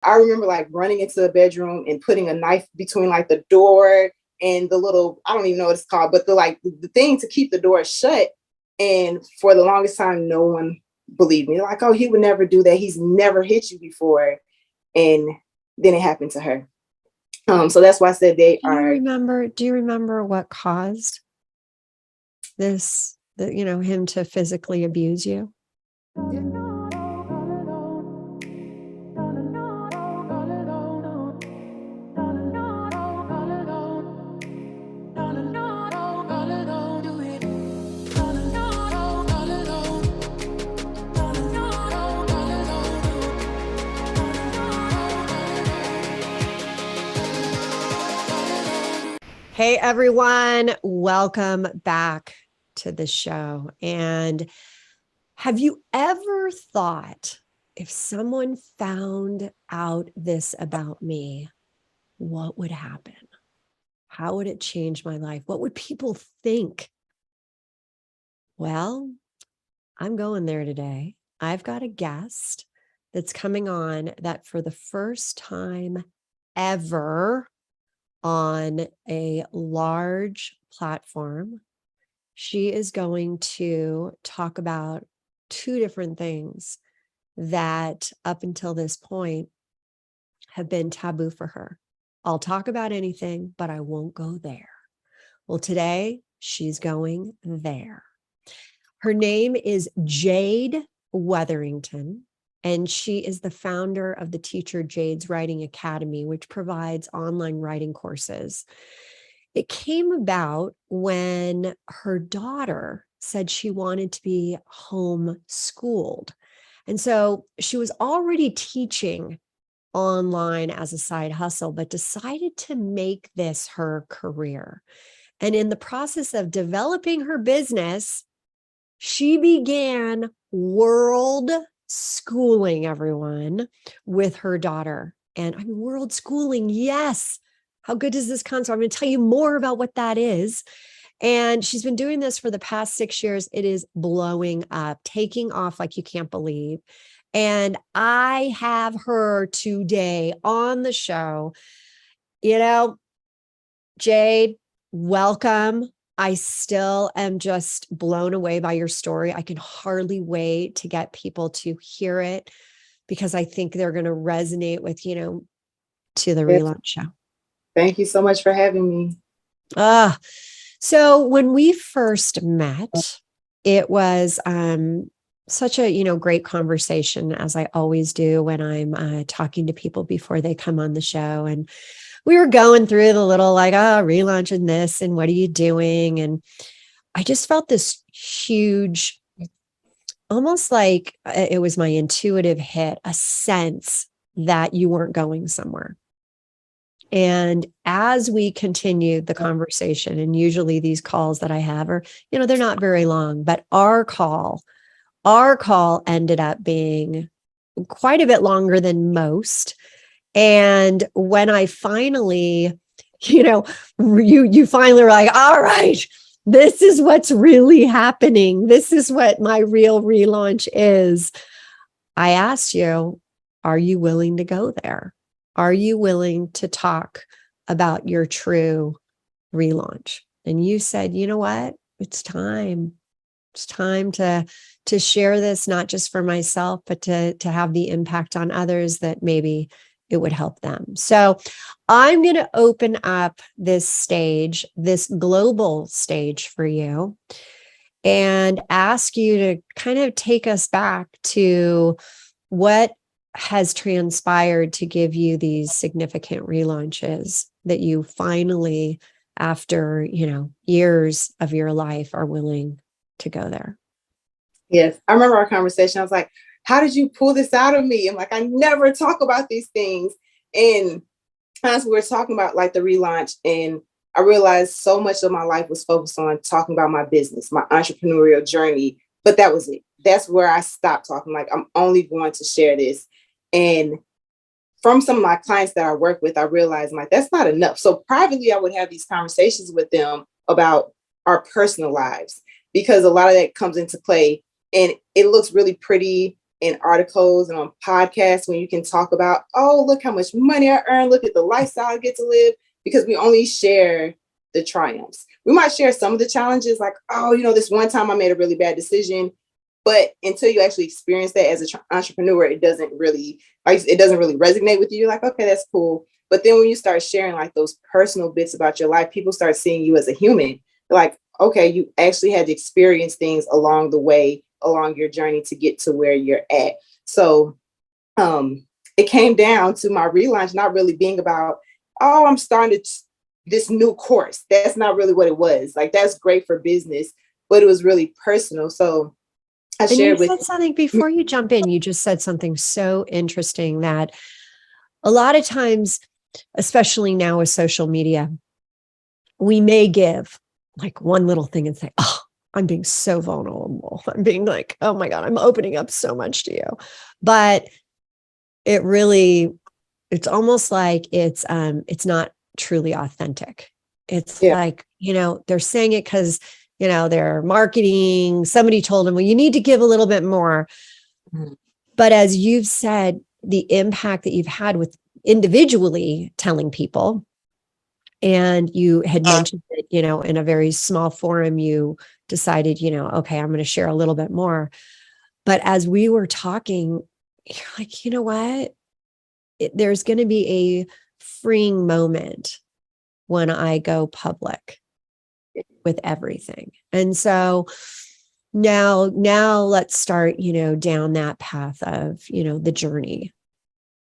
I remember like running into the bedroom and putting a knife between like the door and the little, I don't even know what it's called, but the thing to keep the door shut. And for the longest time, no one believed me. They're like, oh, he would never do that. He's never hit you before. And then it happened to her. So that's why I said they are. Do you remember what caused this, him to physically abuse you? Hey, everyone. Welcome back to the show. And have you ever thought, if someone found out this about me, what would happen? How would it change my life? What would people think? Well, I'm going there today. I've got a guest that's coming on that for the first time ever on a large platform, she is going to talk about two different things that up until this point have been taboo for her. I'll talk about anything, but I won't go there. Well, today she's going there. Her name is Jade Weatherington, and she is the founder of the teacher Jade's Writing Academy, which provides online writing courses. It came about when her daughter said she wanted to be homeschooled. And so she was already teaching online as a side hustle, but decided to make this her career. And in the process of developing her business, she began world schooling everyone with her daughter. And I mean, world schooling, yes. How good does this concept? I'm going to tell you more about what that is. And she's been doing this for the past 6 years. It is blowing up, taking off like you can't believe. And I have her today on the show. Jade, welcome. I still am just blown away by your story. I can hardly wait to get people to hear it because I think they're going to resonate with, to the relaunch show. Thank you so much for having me. So when we first met, it was such a, great conversation, as I always do when I'm talking to people before they come on the show. And we were going through the little relaunching this and what are you doing? And I just felt this huge, almost like it was my intuitive hit, a sense that you weren't going somewhere. And as we continued the conversation, and usually these calls that I have are, they're not very long, but our call ended up being quite a bit longer than most. And when I finally, you finally were like, all right, this is what's really happening. This is what my real relaunch is. I asked you, are you willing to go there? Are you willing to talk about your true relaunch? And you said, you know what? It's time. It's time to share this, not just for myself, but to have the impact on others that maybe it would help them. So I'm going to open up this stage, this global stage for you, and ask you to kind of take us back to what has transpired to give you these significant relaunches that you finally, after, years of your life, are willing to go there. Yes. I remember our conversation. I was like, how did you pull this out of me? I'm like, I never talk about these things. And as we were talking about like the relaunch, and I realized so much of my life was focused on talking about my business, my entrepreneurial journey, but that was it. That's where I stopped talking. Like, I'm only going to share this. And from some of my clients that I work with, I realized like, that's not enough. So privately, I would have these conversations with them about our personal lives, because a lot of that comes into play and it looks really pretty in articles and on podcasts when you can talk about, oh, look how much money I earn, look at the lifestyle I get to live, because we only share the triumphs. We might share some of the challenges, like, oh, this one time I made a really bad decision. But until you actually experience that as an entrepreneur, it doesn't really resonate with you. You're like, okay, that's cool. But then when you start sharing like those personal bits about your life, people start seeing you as a human. They're like, okay, you actually had to experience things along the way, along your journey to get to where you're at. So it came down to my relaunch not really being about, oh, I'm starting this new course. That's not really what it was. Like, that's great for business, but it was really personal. So I And shared you with said something before you jump in. You just said something so interesting that a lot of times, especially now with social media, we may give like one little thing and say, oh, I'm being so vulnerable. I'm being like, oh my God, I'm opening up so much to you. But it's almost like it's not truly authentic. It's yeah, like, they're saying it because, they're marketing. Somebody told them, well, you need to give a little bit more. Mhm. But as you've said, the impact that you've had with individually telling people, and you had mentioned that, in a very small forum, you decided, okay, I'm going to share a little bit more. But as we were talking, you're like, you know what? There's going to be a freeing moment when I go public with everything. And so now let's start, down that path of, the journey.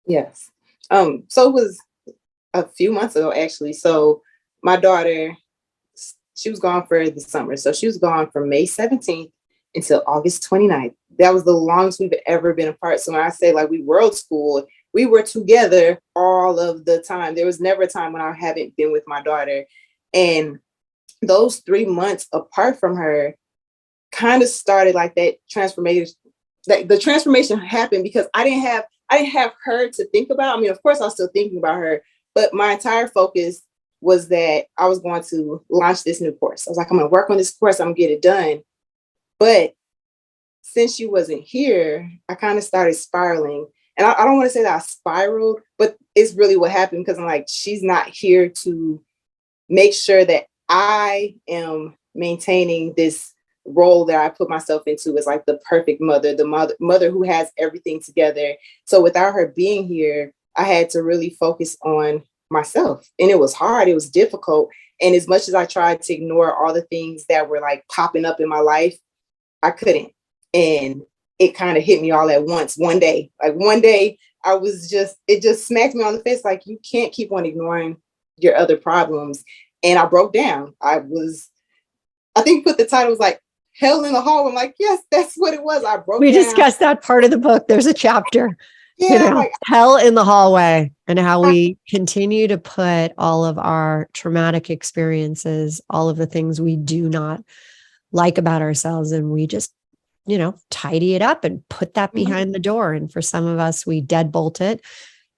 yes. So it was a few months ago, actually. So my daughter, she was gone for the summer. So she was gone from May 17th until August 29th. That was the longest we've ever been apart. So when I say like we world school, we were together all of the time. There was never a time when I haven't been with my daughter. And those 3 months apart from her kind of started like that transformation. Like the transformation happened because I didn't have her to think about. I mean, of course, I was still thinking about her, but my entire focus was that I was going to launch this new course. I was like, I'm going to work on this course. I'm going to get it done. But since she wasn't here, I kind of started spiraling. And I don't want to say that I spiraled, but it's really what happened because I'm like, she's not here to make sure that I am maintaining this role that I put myself into as like the perfect mother, the mother who has everything together. So without her being here, I had to really focus on myself. And it was hard, it was difficult. And as much as I tried to ignore all the things that were like popping up in my life, I couldn't. And it kind of hit me all at once one day. Like one day it just smacked me on the face. Like, you can't keep on ignoring your other problems. And I broke down. I think put the title was like Hell in the Hall. I'm like, yes, that's what it was. I broke We down. discussed that part of the book. There's a chapter, Yeah, like hell in the hallway, and how we continue to put all of our traumatic experiences, all of the things we do not like about ourselves, and we just, tidy it up and put that behind the door. And for some of us, we deadbolt it,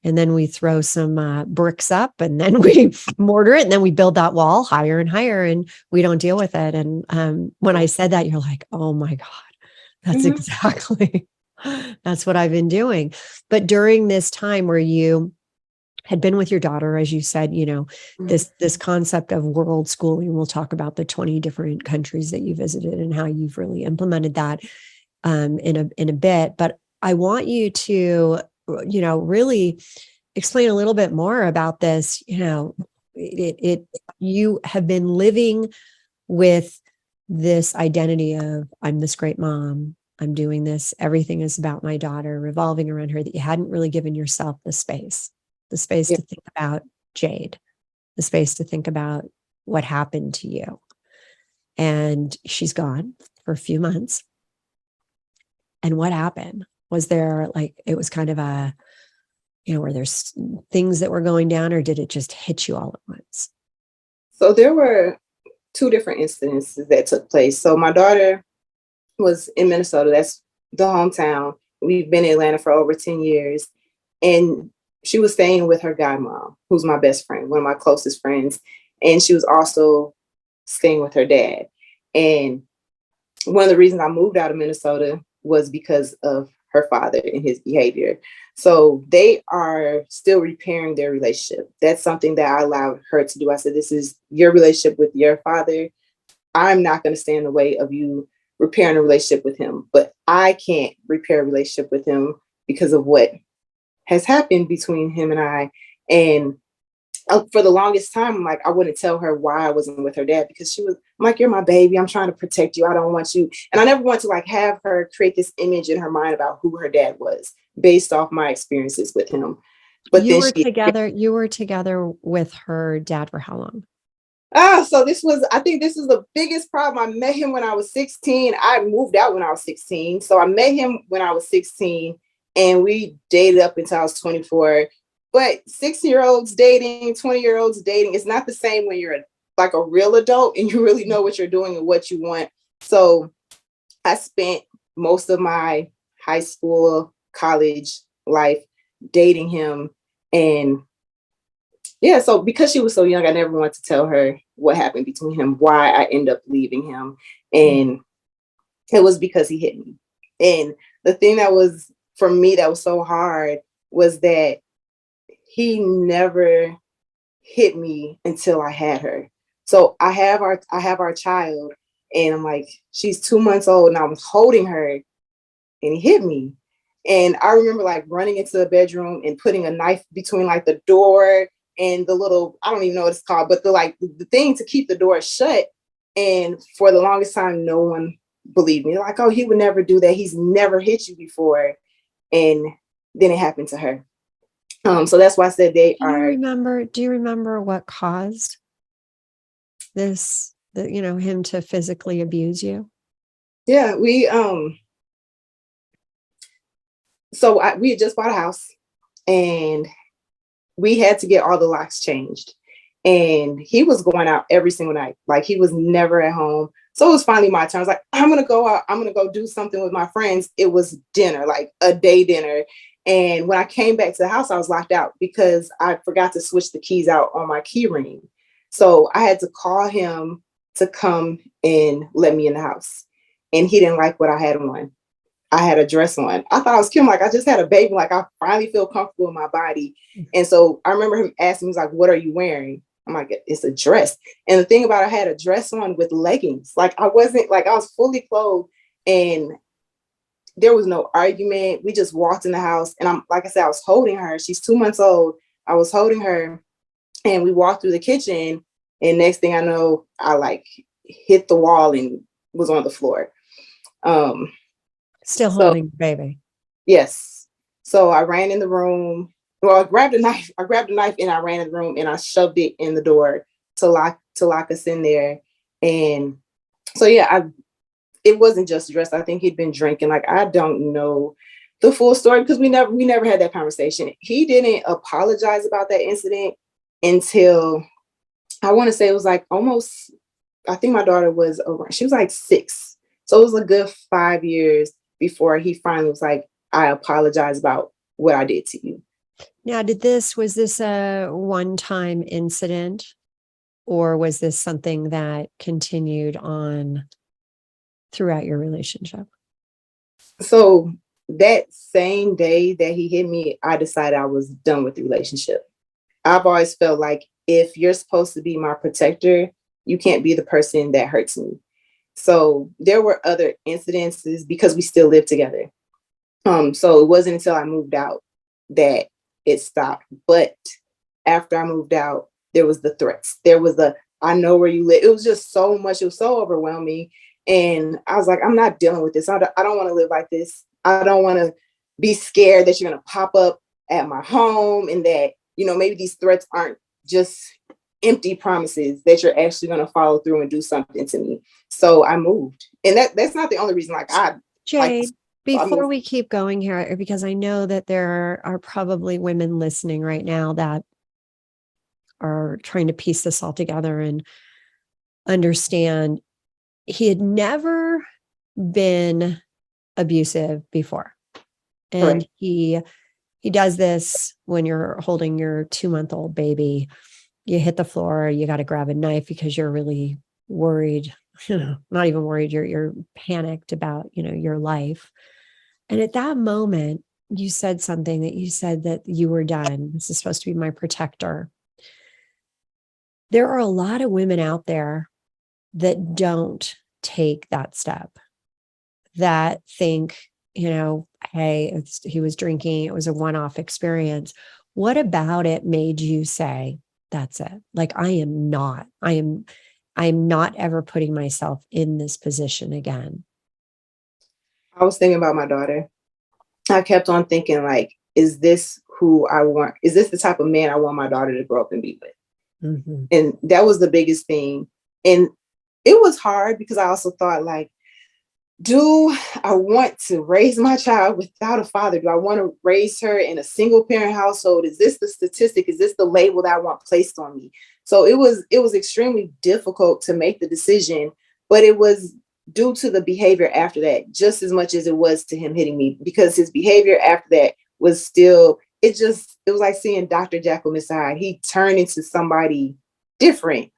and then we throw some bricks up, and then we mortar it, and then we build that wall higher and higher, and we don't deal with it. And when I said that, you're like, oh my God, that's mhm. exactly, that's what I've been doing. But during this time where you had been with your daughter, as you said, this concept of world schooling, we'll talk about the 20 different countries that you visited and how you've really implemented that in a bit. But I want you to, really explain a little bit more about this. You have been living with this identity of, I'm this great mom, I'm doing this, everything is about my daughter, revolving around her, that you hadn't really given yourself the space Yeah. to think about Jade, the space to think about what happened to you. And she's gone for a few months. And what happened? Was there it was kind of were there's things that were going down, or did it just hit you all at once? So there were two different incidences that took place. So my daughter was in Minnesota. That's the hometown. We've been in Atlanta for over 10 years. And she was staying with her godmom, who's my best friend, one of my closest friends. And she was also staying with her dad. And one of the reasons I moved out of Minnesota was because of her father and his behavior. So they are still repairing their relationship. That's something that I allowed her to do. I said, this is your relationship with your father. I'm not going to stand in the way of you repairing a relationship with him, but I can't repair a relationship with him because of what has happened between him and I. And for the longest time, like, I wouldn't tell her why I wasn't with her dad, because I'm like, you're my baby. I'm trying to protect you. I don't want you. And I never want to like have her create this image in her mind about who her dad was based off my experiences with him. But You then were together with her dad for how long? So I think this is the biggest problem. I met him when I was 16. I moved out when I was 16. So I met him when I was 16 and we dated up until I was 24. But 16-year-olds dating, 20-year-olds dating, it's not the same when you're like a real adult and you really know what you're doing and what you want. So I spent most of my high school, college life dating him. And yeah, so because she was so young, I never wanted to tell her what happened between him, why I ended up leaving him. And it was because he hit me. And the thing that was, for me, that was so hard was that he never hit me until I had her. So I have our child, and I'm like, she's 2 months old, and I was holding her, and he hit me. And I remember like running into the bedroom and putting a knife between like the door and the little, I don't even know what it's called, but the thing to keep the door shut. And for the longest time, no one believed me. They're like, oh, he would never do that. He's never hit you before. And then it happened to her. So that's why I said they are. Do you remember what caused him to physically abuse you? Yeah, we had just bought a house, and we had to get all the locks changed. And he was going out every single night. Like, he was never at home. So it was finally my turn. I was like, I'm going to go out. I'm going to go do something with my friends. It was dinner, like a day dinner. And when I came back to the house, I was locked out because I forgot to switch the keys out on my key ring. So I had to call him to come and let me in the house. And he didn't like what I had on. I had a dress on. I thought I was cute. Like, I just had a baby. Like, I finally feel comfortable in my body. And so I remember him asking me, he's like, what are you wearing? I'm like, it's a dress. And the thing about it, I had a dress on with leggings. Like, I was fully clothed, and there was no argument. We just walked in the house, and like I said, I was holding her. She's 2 months old. I was holding her, and we walked through the kitchen, and next thing I know, I like hit the wall and was on the floor. Still So holding the baby. yes. So I ran in the room. Well, I grabbed a knife. And I ran in the room and I shoved it in the door to lock us in there. And so yeah, it wasn't just dress. I think he'd been drinking. Like, I don't know the full story because we never had that conversation. He didn't apologize about that incident until, I want to say, it was like almost, I think my daughter was over, she was like 6. So it was a good 5 years before he finally was like, I apologize about what I did to you. Now, was this a one-time incident, or was this something that continued on throughout your relationship? So that same day that he hit me, I decided I was done with the relationship. I've always felt like, if you're supposed to be my protector, you can't be the person that hurts me. So there were other incidences because we still live together. So it wasn't until I moved out that it stopped. But after I moved out, there was the threats. There was I know where you live. It was just so much. It was so overwhelming. And I was like, I'm not dealing with this. I don't want to live like this. I don't want to be scared that you're going to pop up at my home, and that, maybe these threats aren't just empty promises, that you're actually going to follow through and do something to me. So I moved. And that's not the only reason. Jade, before we keep going here, because I know that there are probably women listening right now that are trying to piece this all together and understand, he had never been abusive before. And correct. he does this when you're holding your 2-month-old baby. You hit the floor, you got to grab a knife because you're really worried, not even worried, you're panicked about, your life. And at that moment, you said something that you said that you were done. This is supposed to be my protector. There are a lot of women out there that don't take that step, that think, hey, he was drinking, it was a one-off experience. What about it made you say, that's it? Like, I'm not ever putting myself in this position again. I was thinking about my daughter. I kept on thinking, like, is this who I want? Is this the type of man I want my daughter to grow up and be with? Mm-hmm. And that was the biggest thing. And it was hard because I also thought, like, do I want to raise my child without a father? Do I want to raise her in a single parent household? Is this the statistic? Is this the label that I want placed on me? So it was extremely difficult to make the decision, but it was due to the behavior after that, just as much as it was to him hitting me, because his behavior after that was still, it was like seeing Dr. Jekyll, Mr. Hyde. He turned into somebody different.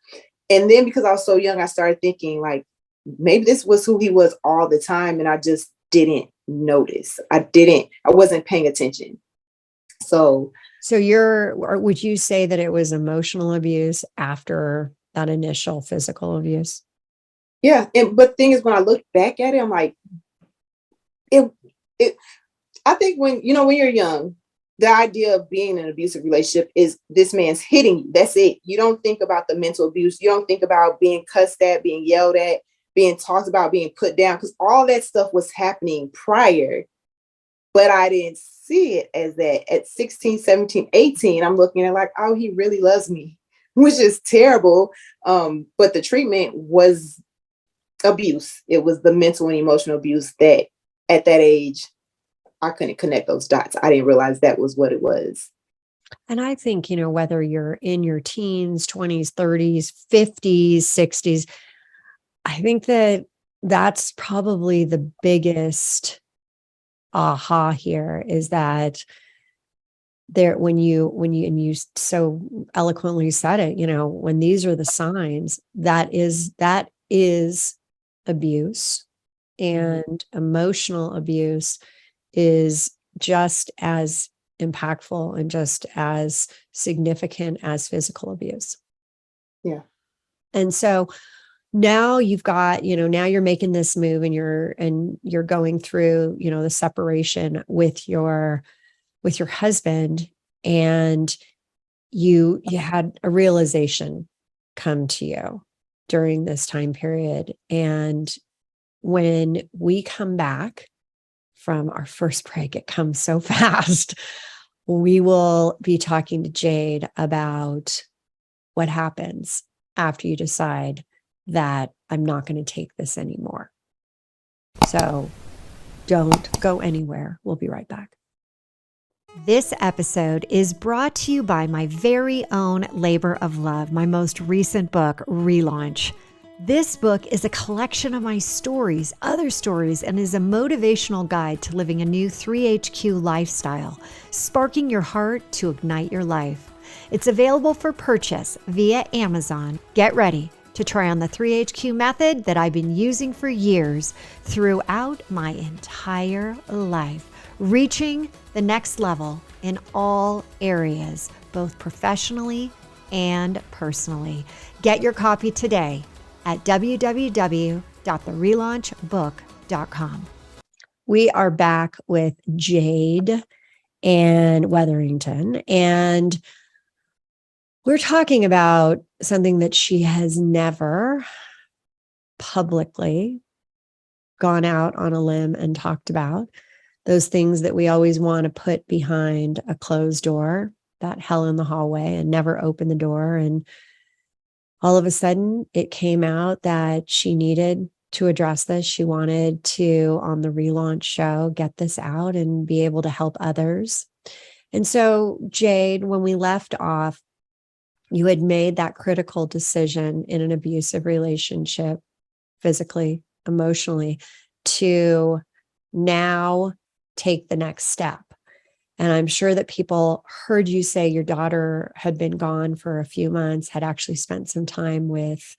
And then because I was so young, I started thinking, like, maybe this was who he was all the time, and I just didn't notice. I wasn't paying attention. So or would you say that it was emotional abuse after that initial physical abuse? yeah. But the thing is, when I look back at it, I'm like, it I think when you're young, the idea of being in an abusive relationship is this man's hitting you. That's it. You don't think about the mental abuse. You don't think about being cussed at, being yelled at, being talked about, being put down, because all that stuff was happening prior. But I didn't see it as that. At 16, 17, 18, I'm looking at like, oh, he really loves me, which is terrible. But the treatment was abuse. It was the mental and emotional abuse that at that age, I couldn't connect those dots. I didn't realize that was what it was. And I think, whether you're in your teens, 20s, 30s, 50s, 60s, I think that that's probably the biggest aha here, is that when you and you so eloquently said it, when these are the signs, that is abuse, and emotional abuse is just as impactful and just as significant as physical abuse. Yeah. And so now you've got, now you're making this move, and you're going through, the separation with your husband, and you had a realization come to you during this time period. And when we come back from our first break, it comes so fast, we will be talking to Jade about what happens after you decide that I'm not going to take this anymore. So don't go anywhere. We'll be right back. This episode is brought to you by my very own labor of love, my most recent book, Relaunch. This book is a collection of my stories, other stories, and is a motivational guide to living a new 3HQ lifestyle, sparking your heart to ignite your life. It's available for purchase via Amazon. Get ready to try on the 3HQ method that I've been using for years throughout my entire life, reaching the next level in all areas, both professionally and personally. Get your copy today at www.therelaunchbook.com. We are back with Jade and Weatherington, and we're talking about something that she has never publicly gone out on a limb and talked about. Those things that we always want to put behind a closed door, that hell in the hallway, and never open the door. And all of a sudden, it came out that she needed to address this. She wanted to, on the relaunch show, get this out and be able to help others. And so, Jade, when we left off, you had made that critical decision in an abusive relationship, physically, emotionally, to now take the next step. And I'm sure that people heard you say your daughter had been gone for a few months, had actually spent some time with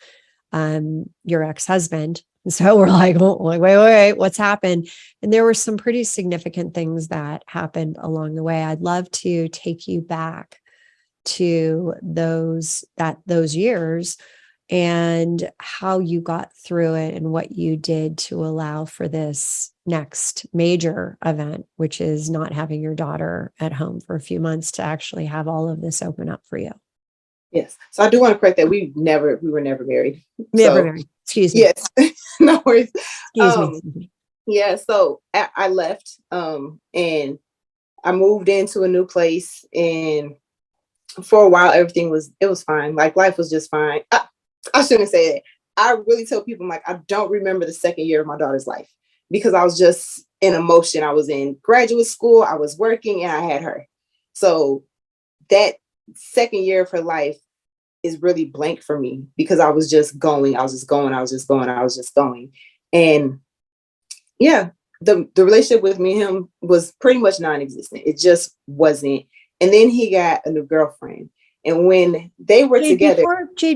your ex-husband, And so we're like, oh, wait, what's happened? And there were some pretty significant things that happened along the way. I'd love to take you back to those years and how you got through it and what you did to allow for this next major event, which is not having your daughter at home for a few months to actually have all of this open up for you. Yes. So I do want to correct that we were never married. Never So married. Excuse me. yes, no worries. Excuse me. Yeah. So I left, and I moved into a new place, and for a while everything was fine. Like life was just fine. I shouldn't say that. I really tell people, like, I don't remember the second year of my daughter's life because I was just in emotion. I was in graduate school, I was working, and I had her. So that second year of her life is really blank for me because I was just going. And yeah, the relationship with me and him was pretty much non-existent. It just wasn't. And then he got a new girlfriend. And when they were together.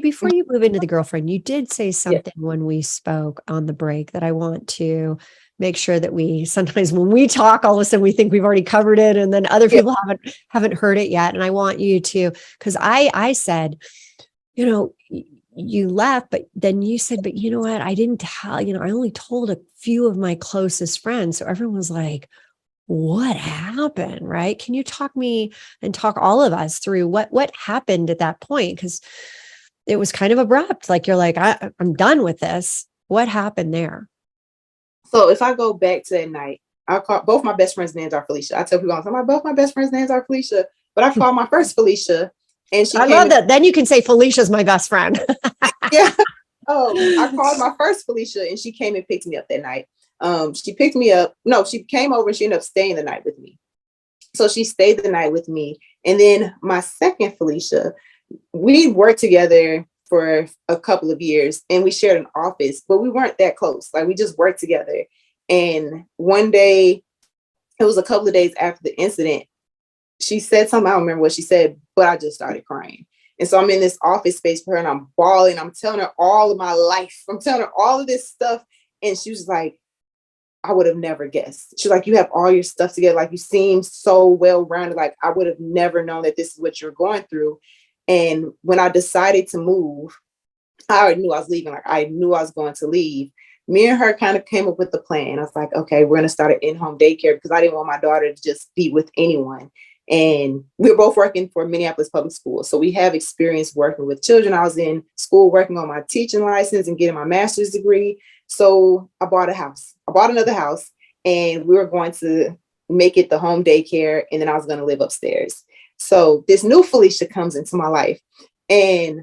Before you move into the girlfriend, you did say something Yeah. when we spoke on the break that I want to make sure that sometimes when we talk, all of a sudden we think we've already covered it and then other people haven't heard it yet. And I want you to, because I said, you left, but then you said, but you know what? I didn't tell, I only told a few of my closest friends. So everyone was like, what happened? Right. Can you talk all of us through what happened at that point? Because it was kind of abrupt. Like, you're like, I'm done with this. What happened there? So if I go back to that night, I call both my best friends' names are Felicia. I tell people all the time, both my best friends' names are Felicia, but I called my first Felicia, and she I love that. Then you can say Felicia's my best friend. Yeah. I called my first Felicia, and she came and picked me up that night. She picked me up. No, she came over and she ended up staying the night with me. So she stayed the night with me. And then my second Felicia, we worked together for a couple of years and we shared an office, but we weren't that close. Like we just worked together. And one day, it was a couple of days after the incident, she said something, I don't remember what she said, but I just started crying. And so I'm in this office space for her and I'm bawling. I'm telling her all of my life. I'm telling her all of this stuff. And she was like, I would have never guessed. She's like, you have all your stuff together. Like you seem so well-rounded. Like I would have never known that this is what you're going through. And when I decided to move, I already knew I was leaving. Like I knew I was going to leave. Me and her kind of came up with the plan. I was like, okay, we're going to start an in-home daycare because I didn't want my daughter to just be with anyone. And we were both working for Minneapolis Public Schools. So we have experience working with children. I was in school working on my teaching license and getting my master's degree. So I bought a house. I bought another house and we were going to make it the home daycare. And then I was going to live upstairs. So this new Felicia comes into my life. And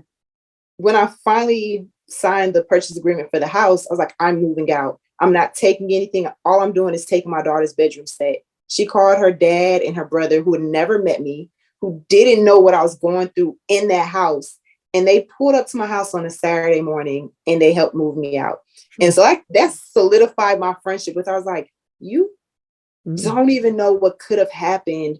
when I finally signed the purchase agreement for the house, I was like, I'm moving out. I'm not taking anything. All I'm doing is taking my daughter's bedroom set. She called her dad and her brother who had never met me, who didn't know what I was going through in that house. And they pulled up to my house on a Saturday morning and they helped move me out. And so that solidified my friendship with her. I was like, you don't even know what could have happened,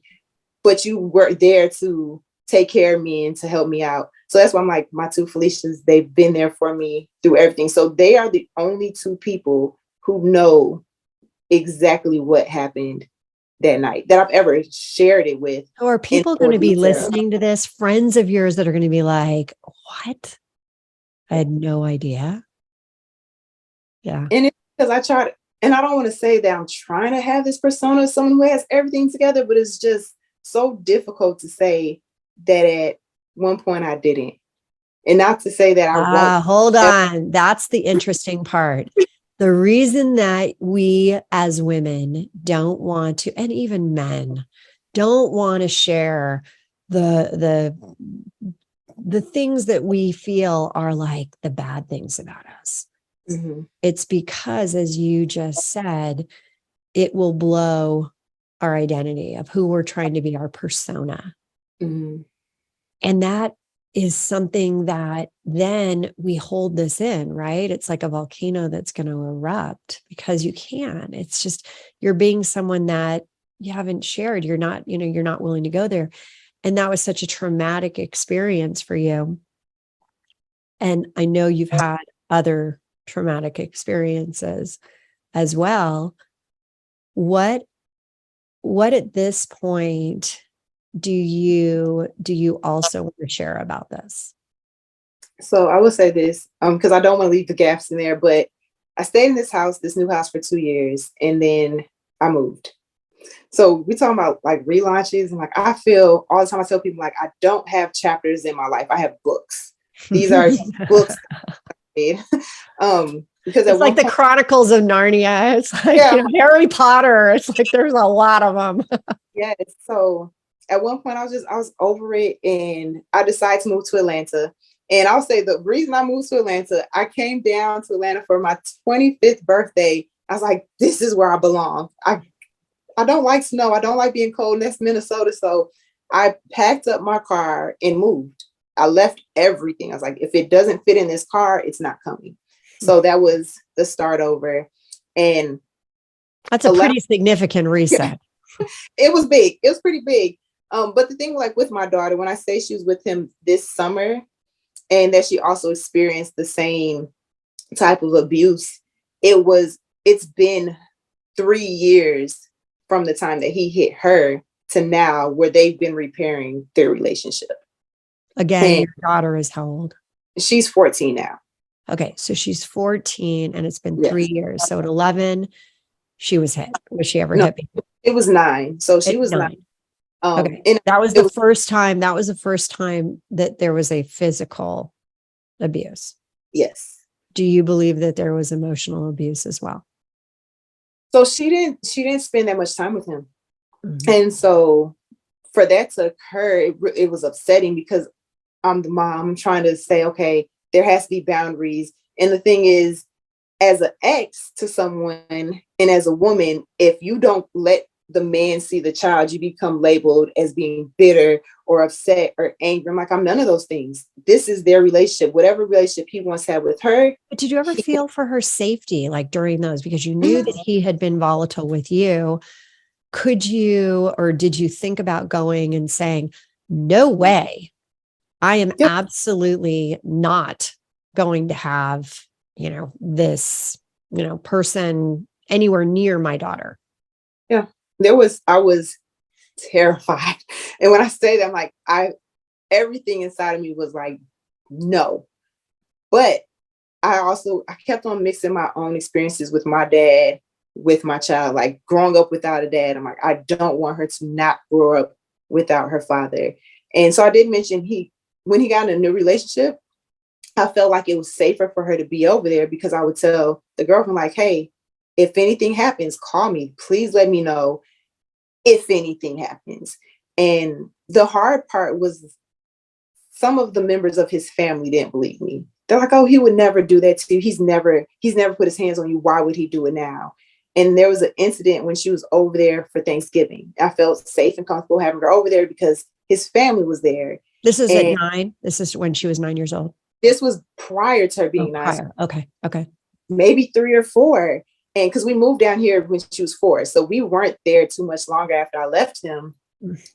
but you were there to take care of me and to help me out. So that's why I'm like, my two Felicias, they've been there for me through everything. So they are the only two people who know exactly what happened that night that I've ever shared it with. So are people going to be listening to this? Friends of yours that are going to be like, what? I had no idea. Yeah. And it's because I tried, and I don't want to say that I'm trying to have this persona of someone who has everything together, but it's just so difficult to say that at one point I didn't. And not to say that I won't. Hold on. That's the interesting part. The reason that we as women don't want to, and even men don't want to share the things that we feel are like the bad things about us. Mm-hmm. It's because, as you just said, it will blow our identity of who we're trying to be, our persona. Mm-hmm. And that is something that then we hold this in, right? It's like a volcano that's going to erupt because you can. It's just, you're being someone that you haven't shared. You're not willing to go there. And that was such a traumatic experience for you. And I know you've had other traumatic experiences as well. What at this point do you also want to share about this? So I will say this, because I don't want to leave the gaps in there, but I stayed in this new house for 2 years, and then I moved. So we talking about like relaunches, and like I feel all the time I tell people like I don't have chapters in my life. I have books. These are books because at It's like one the point, Chronicles of Narnia. It's like, yeah, Harry Potter. It's like there's a lot of them. yes. So at one point I was over it, and I decided to move to Atlanta. And I'll say the reason I moved to Atlanta, I came down to Atlanta for my 25th birthday. I was like, this is where I belong. I don't like snow. I don't like being cold. And that's Minnesota. So I packed up my car and moved. I left everything. I was like, if it doesn't fit in this car, it's not coming. So that was the start over. And That's a pretty significant reset. it was big. It was pretty big. But the thing, like with my daughter, when I say she was with him this summer and that she also experienced the same type of abuse, it's been 3 years from the time that he hit her to now where they've been repairing their relationship. Again, And your daughter is how old? she's 14 now. Okay, so she's 14 and it's been Yes. 3 years. So at 11, she was hit. Was she ever No, hit? it was 9. So she was 9. Okay. And That was the first time that there was a physical abuse. yes. Do you believe that there was emotional abuse as well? So she didn't spend that much time with him. Mm-hmm. And so for that to occur, it was upsetting because I'm the mom. I'm trying to say, okay, there has to be boundaries. And the thing is, as an ex to someone and as a woman, if you don't let the man see the child, you become labeled as being bitter or upset or angry. I'm like, I'm none of those things. This is their relationship. Whatever relationship he wants to have with her. But did you ever feel for her safety, like during those, because you knew that he had been volatile with you? Could you, or did you think about going and saying, no way, I am absolutely not going to have, this, person anywhere near my daughter? Yeah, I was terrified. And when I say that, I'm like, everything inside of me was like, no. But I kept on mixing my own experiences with my dad, with my child, like growing up without a dad. I'm like, I don't want her to not grow up without her father. And so I did mention when he got in a new relationship, I felt like it was safer for her to be over there because I would tell the girlfriend, like, hey, if anything happens, call me. Please let me know if anything happens. And the hard part was some of the members of his family didn't believe me. They're like, oh, he would never do that to you. He's never put his hands on you. Why would he do it now? And there was an incident when she was over there for Thanksgiving. I felt safe and comfortable having her over there because his family was there. This is at 9. This is when she was 9 years old. This was prior to her being 9. Prior. Okay. Maybe 3 or 4. And because we moved down here when she was 4. So we weren't there too much longer after I left him.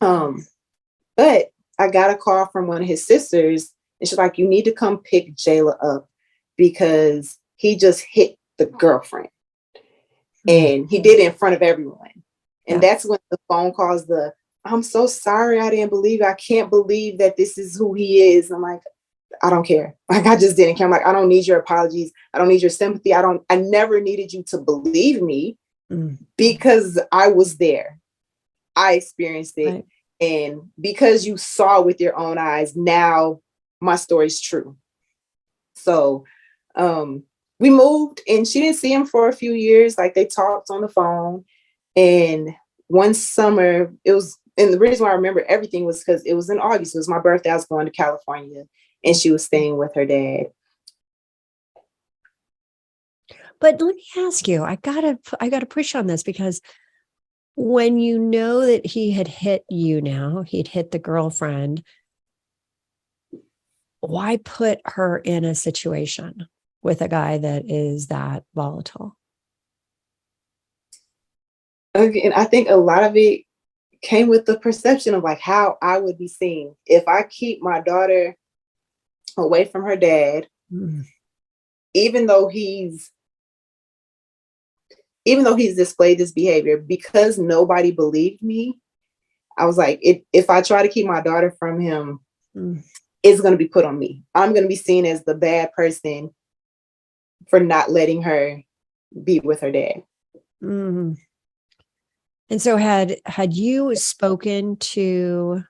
But I got a call from one of his sisters, and she's like, you need to come pick Jayla up because he just hit the girlfriend. And he did it in front of everyone. And that's when the phone calls I'm so sorry, I didn't believe it. I can't believe that this is who he is. I'm like, I don't care. Like, I just didn't care. I'm like, I don't need your apologies. I don't need your sympathy. I never needed you to believe me because I was there. I experienced it. Right. And because you saw with your own eyes, now my story's true. So we moved and she didn't see him for a few years. Like, they talked on the phone. And one summer, and the reason why I remember everything was because it was in August. It was my birthday. I was going to California and she was staying with her dad. But let me ask you, I gotta push on this, because when you know that he had hit you now, he'd hit the girlfriend, why put her in a situation with a guy that is that volatile? Again, I think a lot of it came with the perception of like how I would be seen. If I keep my daughter away from her dad, even though he's displayed this behavior, because nobody believed me, I was like, if I try to keep my daughter from him, it's going to be put on me. I'm going to be seen as the bad person for not letting her be with her dad. And so had you spoken to,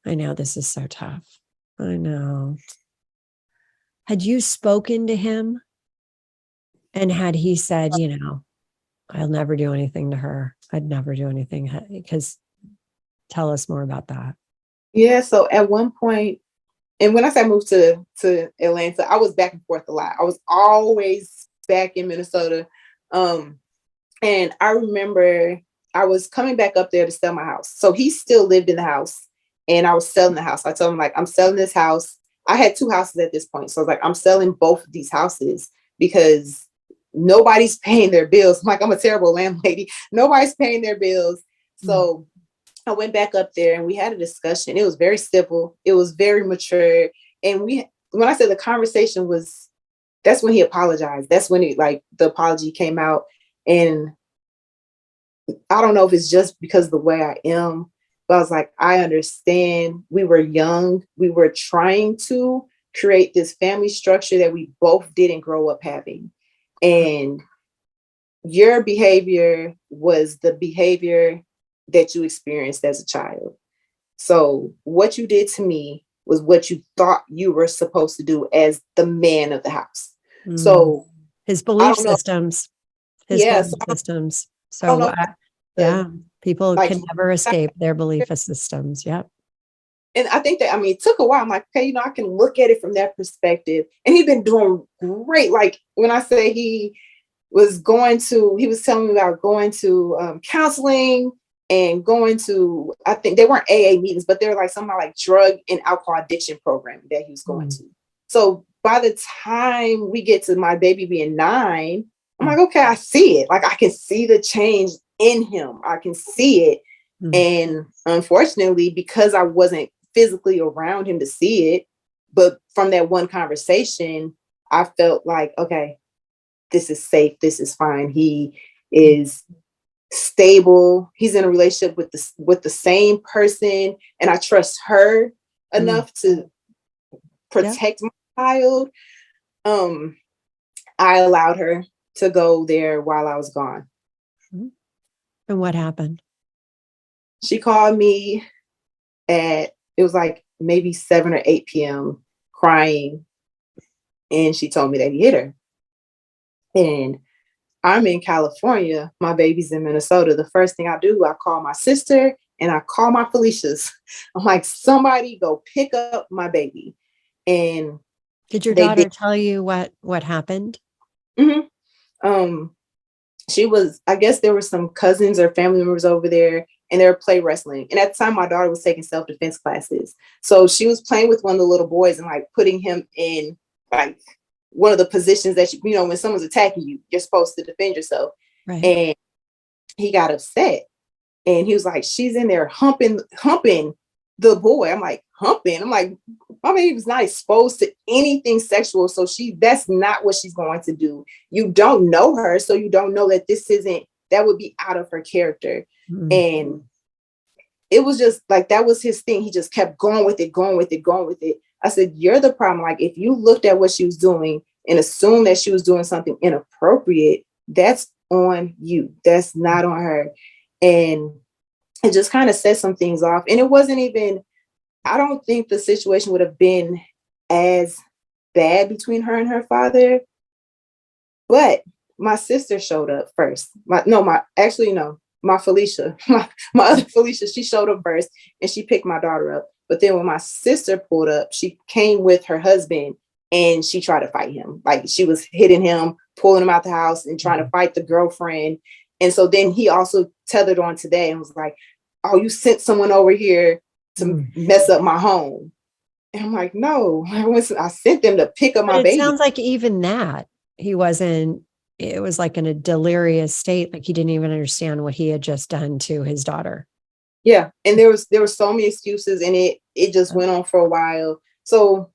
I know this is so tough. I know. Had you spoken to him, and had he said, I'll never do anything to her. I'd never do anything, because tell us more about that. Yeah. So at one point, and when I say I moved to Atlanta, I was back and forth a lot. I was always back in Minnesota. And I remember I was coming back up there to sell my house. So he still lived in the house and I was selling the house. I told him, like, I'm selling this house. I had 2 houses at this point. So I was like, I'm selling both of these houses because nobody's paying their bills. I'm like, I'm a terrible landlady. Nobody's paying their bills. So I went back up there and we had a discussion. It was very civil. It was very mature. And when I said the conversation was, that's when he apologized. That's when the apology came out. And I don't know if it's just because of the way I am, but I was like, I understand. We were young. We were trying to create this family structure that we both didn't grow up having. And your behavior was the behavior that you experienced as a child. So what you did to me was what you thought you were supposed to do as the man of the house. So his belief systems, systems. So people can never escape their belief systems. Yeah. And I think that, it took a while. I'm like, okay, I can look at it from that perspective. And he'd been doing great. Like when I say he was telling me about going to counseling and going to, I think they weren't AA meetings, but they were like somehow like drug and alcohol addiction program that he was going to. So by the time we get to my baby being 9, I'm like, okay, I see it. Like I can see the change in him. I can see it. And unfortunately, because I wasn't physically around him to see it, but from that one conversation, I felt like, okay, this is safe. This is fine. He is stable. He's in a relationship with the same person, and I trust her enough to protect my child. I allowed her to go there while I was gone. And what happened? She called me it was like maybe 7 or 8 p.m. crying, and she told me that he hit her. And I'm in California. My baby's in Minnesota. The first thing I do, I call my sister and I call my Felicias. I'm like, somebody go pick up my baby. And did your daughter tell you what happened? I guess there were some cousins or family members over there and they were play wrestling. And at the time, my daughter was taking self-defense classes. So she was playing with one of the little boys and like putting him in like one of the positions that, when someone's attacking you, you're supposed to defend yourself. Right. And he got upset and he was like, she's in there humping the boy. I'm like, humping? I'm like, my baby was not exposed to anything sexual. So that's not what she's going to do. You don't know her. So you don't know that that would be out of her character. And it was just like, that was his thing. He just kept going with it. I said, you're the problem. Like, if you looked at what she was doing and assumed that she was doing something inappropriate, that's on you. That's not on her. And it just kind of set some things off. And it wasn't even, I don't think the situation would have been as bad between her and her father. But my sister showed up first. My Felicia, my other Felicia, she showed up first and she picked my daughter up. But then when my sister pulled up, she came with her husband and she tried to fight him. Like she was hitting him, pulling him out the house and trying to fight the girlfriend. And so then he also tethered on today and was like, oh, you sent someone over here to mess up my home. And I'm like, no, I sent them to pick up my baby. It sounds like even that he wasn't, it was like in a delirious state. Like he didn't even understand what he had just done to his daughter. Yeah. And there were so many excuses and it just went on for a while. So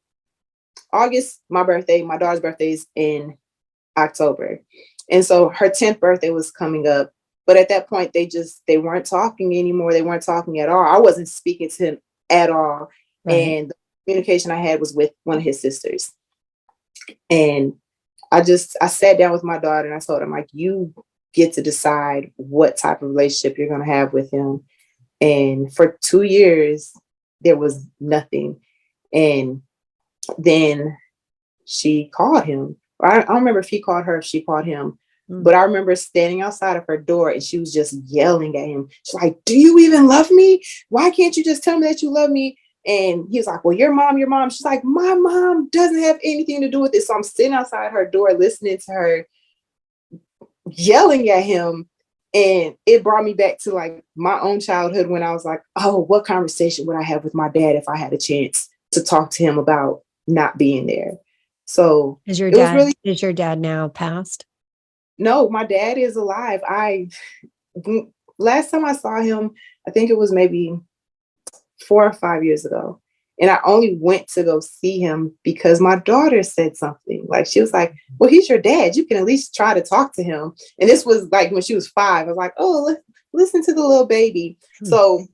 August, my daughter's birthday is in October. And so her 10th birthday was coming up. But at that point, they weren't talking anymore. They weren't talking at all. I wasn't speaking to him at all. Right. And the communication I had was with one of his sisters. And I sat down with my daughter and I told him, like, you get to decide what type of relationship you're going to have with him. And for 2 years, there was nothing. And then she called him. I don't remember if he called her, if she called him, but I remember standing outside of her door and she was just yelling at him. She's like, do you even love me? Why can't you just tell me that you love me? And he was like, well, your mom. She's like, my mom doesn't have anything to do with this. So I'm sitting outside her door listening to her yelling at him. And it brought me back to like my own childhood when I was like, oh, what conversation would I have with my dad if I had a chance to talk to him about not being there? So Is it was really, your dad now passed? no, my dad is alive. Last time I saw him, I think it was maybe 4 or 5 years ago. And I only went to go see him because my daughter said something. Like, she was like, well, he's your dad. You can at least try to talk to him. And this was like when she was 5. I was like, oh, listen to the little baby. So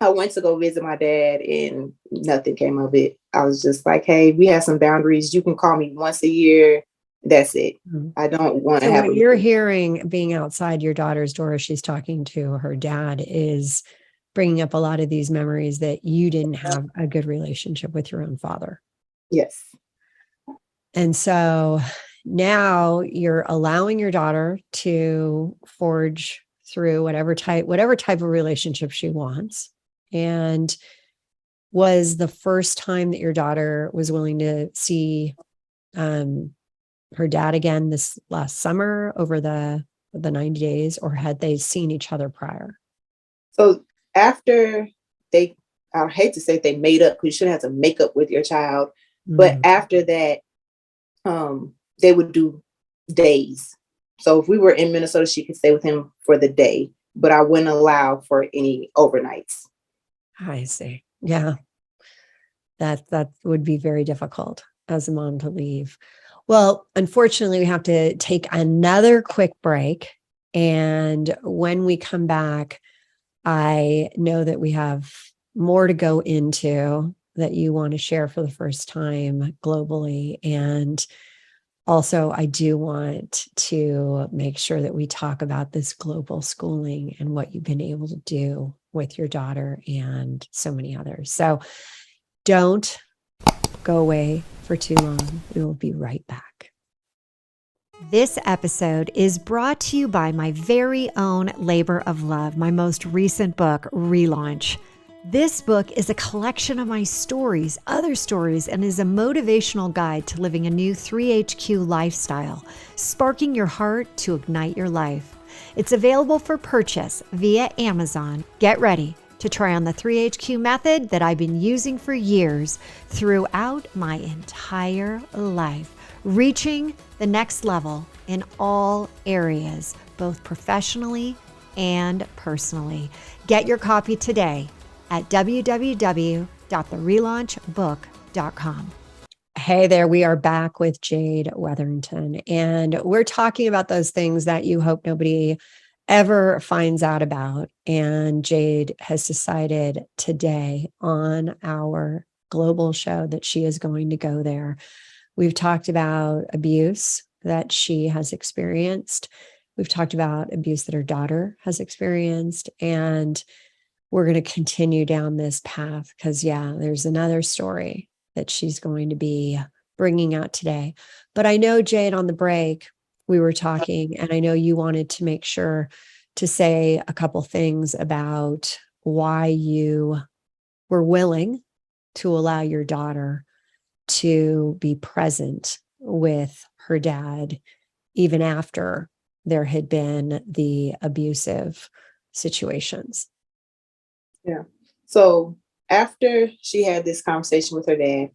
I went to go visit my dad and nothing came of it. I was just like, hey, we have some boundaries. You can call me once a year. That's it. I don't want to So have what you're hearing being outside your daughter's door as she's talking to her dad is bringing up a lot of these memories that you didn't have a good relationship with your own father. Yes. And so now you're allowing your daughter to forge through whatever type of relationship she wants. And was the first time that your daughter was willing to see her dad again this last summer over the 90 days, or had they seen each other prior? So after I hate to say they made up, because you shouldn't have to make up with your child. But after that, they would do days. So if we were in Minnesota, she could stay with him for the day, but I wouldn't allow for any overnights. I see. Yeah. That would be very difficult as a mom to leave. Well, unfortunately, we have to take another quick break. And when we come back, I know that we have more to go into that you want to share for the first time globally. And also, I do want to make sure that we talk about this global schooling and what you've been able to do with your daughter and so many others. So don't go away for too long. We will be right back. This episode is brought to you by my very own labor of love, my most recent book, Relaunch. This book is a collection of my stories, other stories, and is a motivational guide to living a new 3HQ lifestyle, sparking your heart to ignite your life. It's available for purchase via Amazon. Get ready to try on the 3HQ method that I've been using for years throughout my entire life, reaching the next level in all areas, both professionally and personally. Get your copy today at www.therelaunchbook.com. Hey there, we are back with Jade Weatherington, and we're talking about those things that you hope nobody ever finds out about. And Jade has decided today on our global show that she is going to go there. We've talked about abuse that she has experienced. We've talked about abuse that her daughter has experienced. And we're going to continue down this path because, there's another story that she's going to be bringing out today. But I know, Jade, on the break, we were talking, and I know you wanted to make sure to say a couple things about why you were willing to allow your daughter to be present with her dad, even after there had been the abusive situations. Yeah. So after she had this conversation with her dad,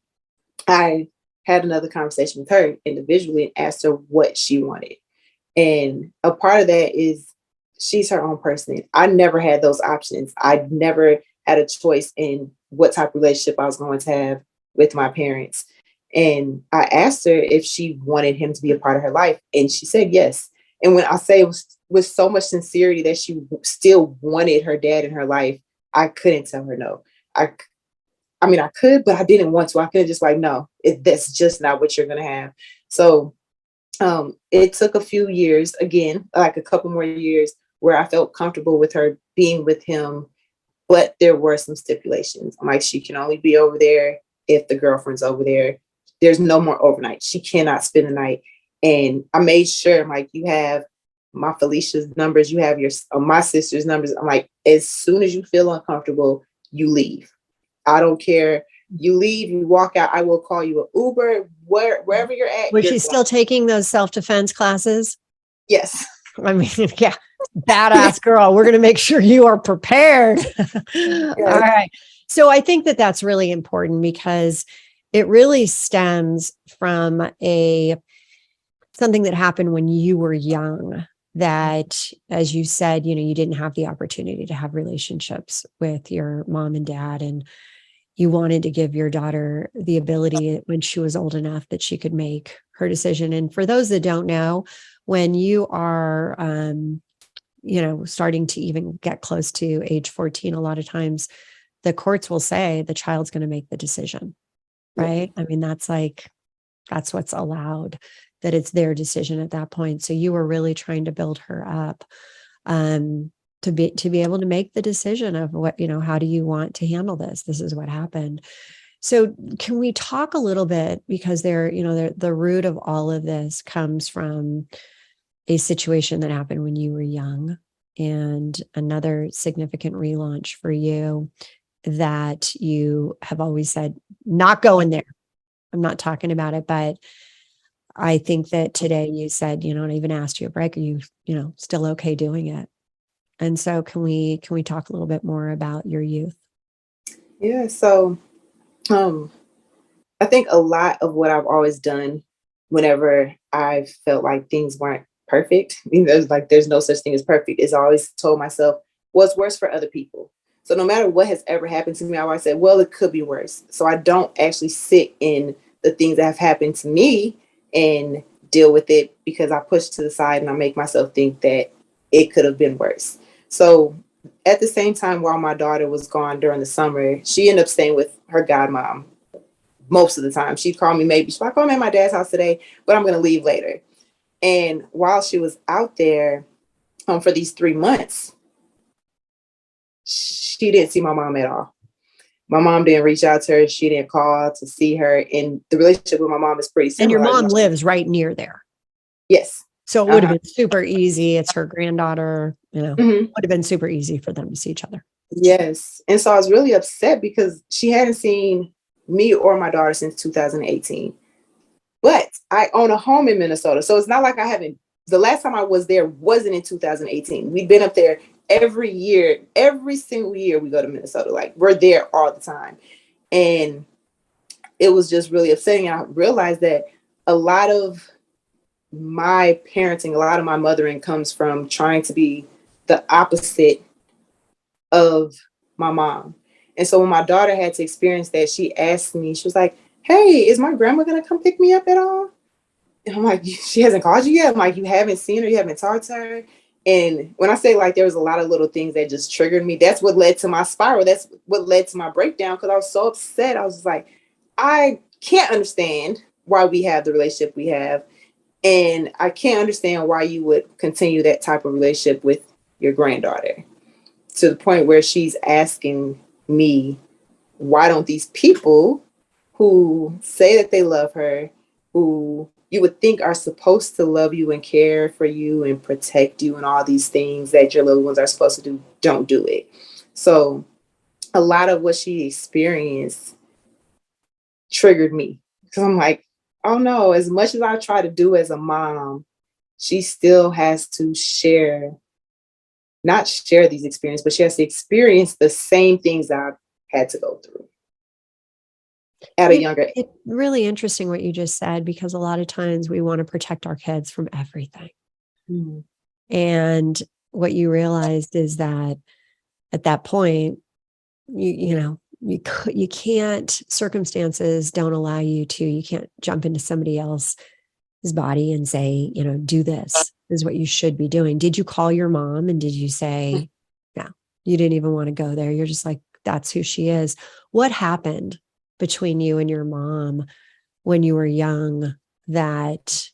I had another conversation with her individually and asked her what she wanted. And a part of that is she's her own person. I never had those options. I never had a choice in what type of relationship I was going to have with my parents. And I asked her if she wanted him to be a part of her life. And she said yes. And when I say it was with so much sincerity that she still wanted her dad in her life, I couldn't tell her no. I, I mean, I could, but I didn't want to. I could have just like, no, that's just not what you're going to have. So it took a few years, again, like a couple more years, where I felt comfortable with her being with him. But there were some stipulations. I'm like, she can only be over there if the girlfriend's over there. There's no more overnight. She cannot spend the night. And I made sure, I'm like, you have my Felicia's numbers, you have your my sister's numbers. I'm like, as soon as you feel uncomfortable, you leave. I don't care. You leave, you walk out. I will call you an Uber, wherever you're at. Was You're she still taking those self-defense classes? yes. I mean, yeah, badass girl. We're going to make sure you are prepared. All right. So I think that that's really important because it really stems from something that happened when you were young, that, as you said, you didn't have the opportunity to have relationships with your mom and dad, and you wanted to give your daughter the ability when she was old enough that she could make her decision. And for those that don't know, when you are, starting to even get close to age 14, a lot of times the courts will say the child's going to make the decision, right? I mean, that's what's allowed, that it's their decision at that point. So you were really trying to build her up, to be able to make the decision of what, how do you want to handle this? This is what happened. So can we talk a little bit, because the root of all of this comes from a situation that happened when you were young, and another significant relaunch for you that you have always said, not going there. I'm not talking about it, but I think that today you said, and I even asked you a break, are you, still okay doing it? And so can we talk a little bit more about your youth? Yeah. So I think a lot of what I've always done whenever I felt like things weren't perfect, there's no such thing as perfect, is I always told myself, what's worse for other people. So no matter what has ever happened to me, I always said, well, it could be worse. So I don't actually sit in the things that have happened to me and deal with it, because I push to the side and I make myself think that it could have been worse. So at the same time, while my daughter was gone during the summer, she ended up staying with her godmom most of the time. She'd call me, maybe she's like, oh, I'm at my dad's house today, but I'm going to leave later. And while she was out there for these 3 months, she didn't see my mom at all. My mom didn't reach out to her. She didn't call to see her. And the relationship with my mom is pretty And your similar. mom lives right near there. Yes. So it would have been super easy. It's her granddaughter, would have been super easy for them to see each other. Yes. And so I was really upset because she hadn't seen me or my daughter since 2018. But I own a home in Minnesota. So it's not like I haven't. The last time I was there wasn't in 2018. We've been up there every year. Every single year we go to Minnesota. Like, we're there all the time. And it was just really upsetting. And I realized that a lot of my parenting, a lot of my mothering comes from trying to be the opposite of my mom. And so when my daughter had to experience that, she asked me, she was like, hey, is my grandma going to come pick me up at all? And I'm like, she hasn't called you yet? I'm like, you haven't seen her? You haven't talked to her? And when I say like there was a lot of little things that just triggered me, that's what led to my spiral. That's what led to my breakdown, because I was so upset. I was just like, I can't understand why we have the relationship we have. And I can't understand why you would continue that type of relationship with your granddaughter, to the point where she's asking me, why don't these people who say that they love her, who you would think are supposed to love you and care for you and protect you and all these things that your little ones are supposed to do, don't do it. So a lot of what she experienced triggered me, because I'm like, oh no, as much as I try to do as a mom, she still has to not share these experiences, but she has to experience the same things that I've had to go through at a younger age. It's really interesting what you just said, because a lot of times we want to protect our kids from everything. Mm-hmm. And what you realized is that at that point, you can't, circumstances don't allow you can't jump into somebody else's body and say, do this is what you should be doing. Did you call your mom and did you say, no, you didn't even want to go there? You're just like, that's who she is. What happened between you and your mom when you were young that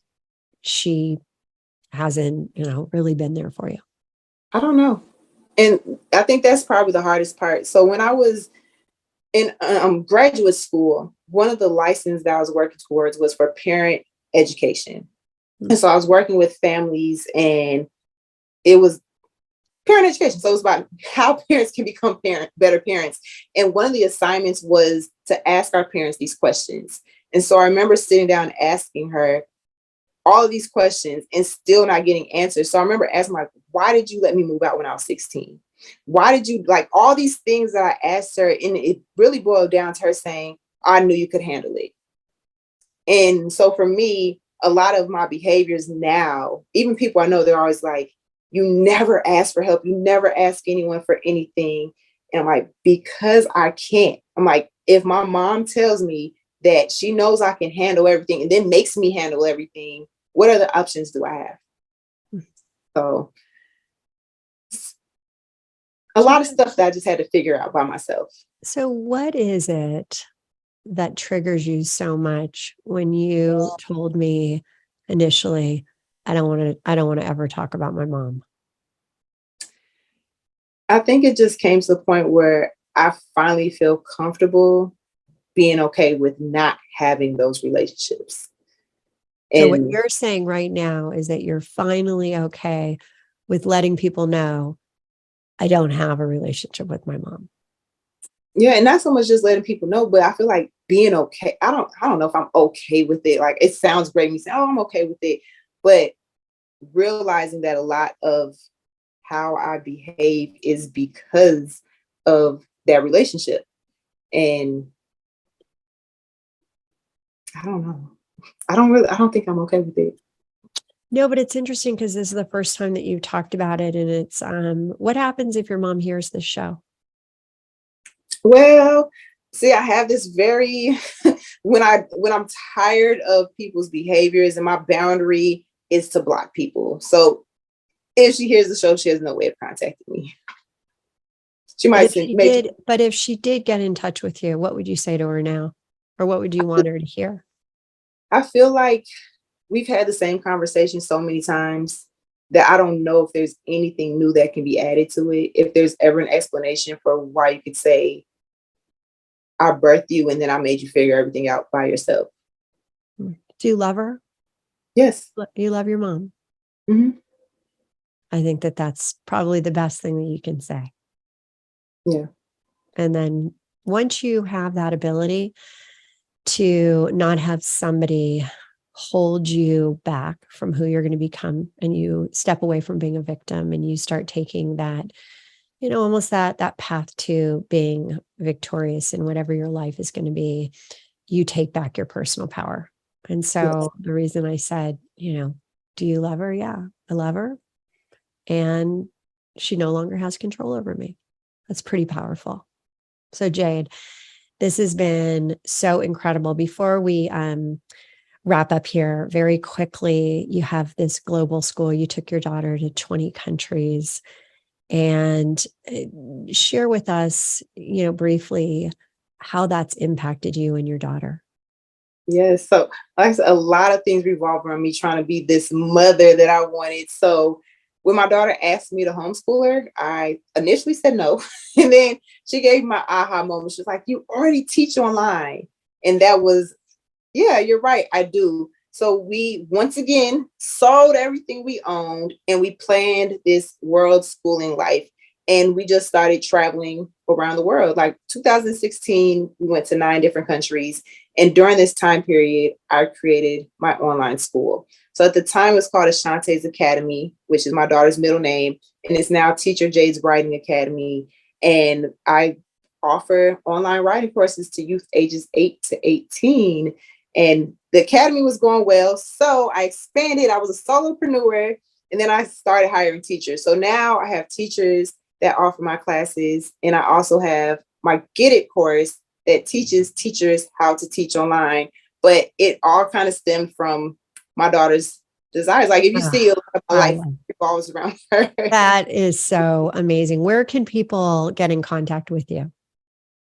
she hasn't, really been there for you? I don't know. And I think that's probably the hardest part. So when I was in graduate school, one of the licenses that I was working towards was for parent education. And so I was working with families and it was parent education. So it was about how parents can become better parents. And one of the assignments was to ask our parents these questions. And so I remember sitting down and asking her all of these questions and still not getting answers. So I remember asking, like, why did you let me move out when I was 16? Why did you, like, all these things that I asked her? And it really boiled down to her saying, I knew you could handle it. And so for me, a lot of my behaviors now, even people I know, they're always like, you never ask for help. You never ask anyone for anything. And I'm like, because I can't. I'm like, if my mom tells me that she knows I can handle everything and then makes me handle everything, what other options do I have? So a lot of stuff that I just had to figure out by myself. So what is it that triggers you so much when you told me initially, I don't want to ever talk about my mom? I think it just came to the point where I finally feel comfortable being okay with not having those relationships. So what And you're saying right now is that you're finally okay with letting people know I don't have a relationship with my mom. yeah, and not so much just letting people know, but I feel like being okay. I don't know if I'm okay with it. Like, it sounds great me saying, oh, I'm okay with it. But realizing that a lot of how I behave is because of that relationship. And I don't know. I don't think I'm okay with it. No, but it's interesting because this is the first time that you've talked about it. And it's what happens if your mom hears this show? Well, see, I have this very when I'm tired of people's behaviors, and my boundary is to block people. So if she hears the show, she has no way of contacting me. She But might if send she maybe. did, but if she did get in touch with you, what would you say to her now? Or what would you want her to hear? I feel like we've had the same conversation so many times that I don't know if there's anything new that can be added to it. If there's ever an explanation for why you could say, I birthed you and then I made you figure everything out by yourself. Do you love her? Yes. You love your mom? Mm-hmm. I think that that's probably the best thing that you can say. Yeah. And then once you have that ability to not have somebody hold you back from who you're going to become, and you step away from being a victim and you start taking that, almost that path to being victorious in whatever your life is going to be, you take back your personal power. And Yes. so the reason I said, do you love her? Yeah, I love her. And she no longer has control over me. That's pretty powerful. So Jade, this has been so incredible. Before we wrap up here, very quickly, you have this global school. You took your daughter to 20 countries, and share with us, briefly how that's impacted you and your daughter. Yes. So like I said, a lot of things revolve around me trying to be this mother that I wanted. So when my daughter asked me to homeschool her, I initially said no. And then she gave my aha moment. She was like, you already teach online. And that was, yeah, you're right. I do. So we once again sold everything we owned and we planned this world schooling life. And we just started traveling around the world. Like 2016, we went to 9 different countries. And during this time period, I created my online school. So at the time, it's called Ashante's Academy, which is my daughter's middle name. And it's now Teacher Jade's Writing Academy. And I offer online writing courses to youth ages 8 to 18. And the academy was going well. So I expanded. I was a solopreneur. And then I started hiring teachers. So now I have teachers that offer my classes. And I also have my Get It course that teaches teachers how to teach online. But it all kind of stemmed from my daughter's desires. Like if you see, a lot of my life revolves around her. That is so amazing. Where can people get in contact with you?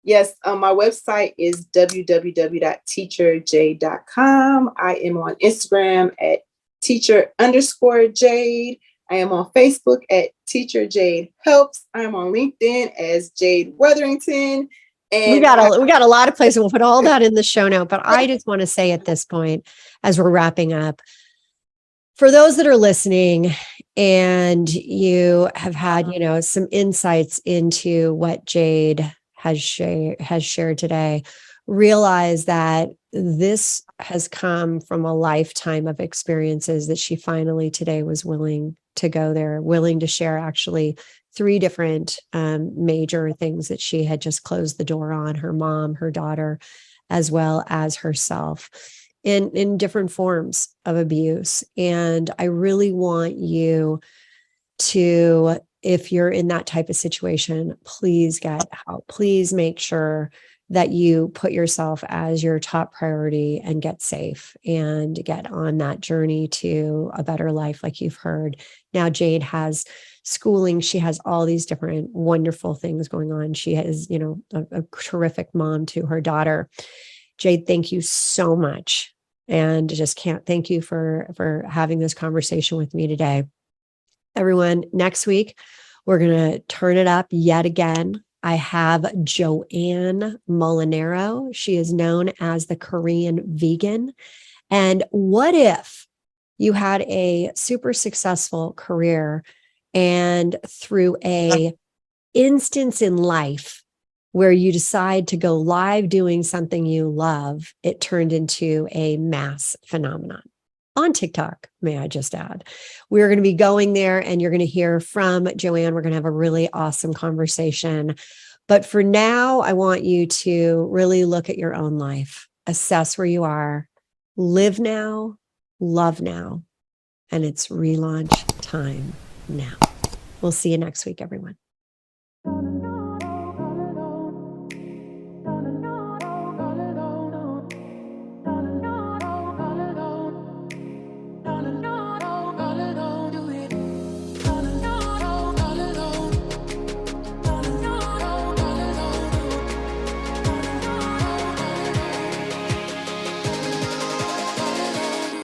Yes, my website is www.teacherjade.com. I am on Instagram at teacher_Jade. I am on Facebook at Teacher Jade Helps. I am on LinkedIn as Jade Weatherington. And we got a lot of places. We'll put all that in the show note. But I just want to say at this point, as we're wrapping up, for those that are listening and you have had, some insights into what Jade has shared today, realize that this has come from a lifetime of experiences that she finally today was willing to go there, willing to share actually 3 different major things that she had just closed the door on: her mom, her daughter, as well as herself, in different forms of abuse. And I really want you to, if you're in that type of situation, please get help. Please make sure that you put yourself as your top priority and get safe and get on that journey to a better life. Like you've heard, now Jade has schooling. She has all these different wonderful things going on. She has, a terrific mom to her daughter. Jade, thank you so much. And just can't thank you for having this conversation with me today. Everyone, next week, we're going to turn it up yet again. I have Joanne Molinaro. She is known as the Korean vegan. And what if you had a super successful career and through a instance in life where you decide to go live doing something you love, it turned into a mass phenomenon on TikTok, may I just add. We're going to be going there and you're going to hear from Joanne. We're going to have a really awesome conversation. But for now, I want you to really look at your own life, assess where you are, live now, love now, and it's relaunch time now. We'll see you next week, everyone.